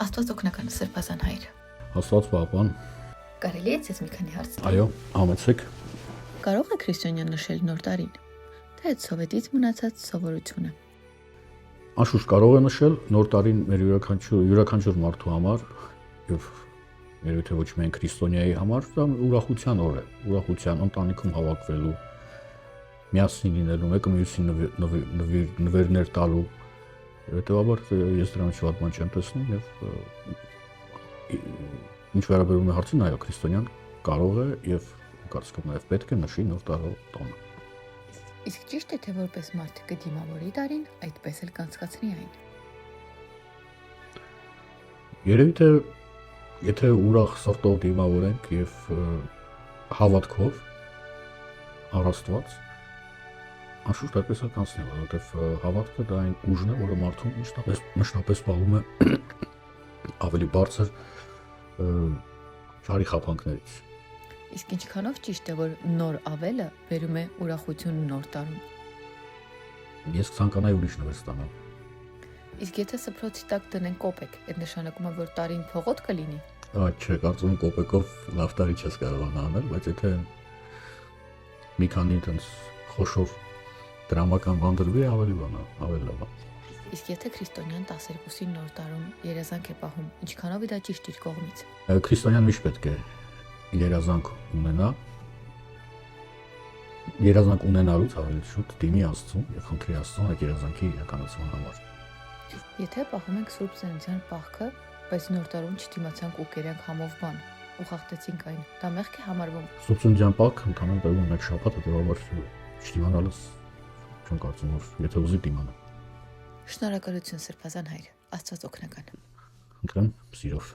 Աստված օգնական Սրբազան հայր։ Աստված պահպան։ Կարելի է ձեզ մի քանի հարց տալ։ Այո, համեցեք։ Կարող է քրիստոնյան նշել նոր տարին, թե այդ սովետից մնացած սովորությունը։ Անշուշտ կարող է նշել նոր տարին մեր յուրաքանչյուր մարդու համար եւ երևի թե ոչ միայն քրիստոնյայի համար, դա ուրախության օր է, ուրախության ընտանիքում հավաքվելու, միասին լինելու, մեկը մյուսին նվերներ տալու։ Հետևաբար ես դրանից շատ բան չեմ տեսնում եւ ինչ վերաբերում է հարցին, այո, քրիստոնյան կարող է եւ կարծիքով նաեւ պետք է նշի նոր տարվա տոնը։ Իսկ ճիշտ է, թե որպես մարդ կդիմավորի տարին, այդպես էլ կանցկացնի այն։ Երևի թե եթե ուրախ սրտով դիմավորենք եւ հավատքով առաստված, անշուշտ այդպես է կանցնի, որովհետեւ հավատքը դա այն ուժն է, որը մարդուն մշտապես պահում է ավելի բարձր ճարի խափանքներից։ Իսկ ինչքանով ճիշտ է, որ նոր ավելը բերում է ուրախություն նոր տարում։ Ես կցանկանայի ուրիշ նվեր ստանալ։ Իսկ եթե սփռոցի տակ դնեն կոպեկ, այդ նշանակում է, որ տարին փողոտ կլինի։ Չէ, կարծում եմ կոպեկով լավ տարի չես կարողանա անել, բայց եթե մի քանի այդպես խոշոր դրամական բան դրվի, ավելի լավ է։ Իսկ եթե քրիստոնյան 12-ին նոր տարում երազանք է պահում, ինչքանով է դա ճիշտ իր կողմից։ Քրիստոնյան միշտ պետք է երազանք ունենա։ Երազանք ունենալուց ավելի շուտ դիմի Աստծուն եւ խնդրի Աստծուն այդ երազանքի իրականացման համար։ Եթե պահում ենք Սուրբ Ծննդյան պահքը, բայց նոր տարում չդիմացանք ու կերանք համով բան, ու խախտեցինք այն, դա մեղք է համարվում։ Սուրբ Ծննդյան պահքը ընդհանրապես բերում է մեկ շաբաթ, հետեւաբար չդիմանալս չեմ կարծում, որ եթե ուզի դիմանա։ Շնորհակալություն Սրբազան հայր, Աստված օգնական։ Ընտրեմ սիրով։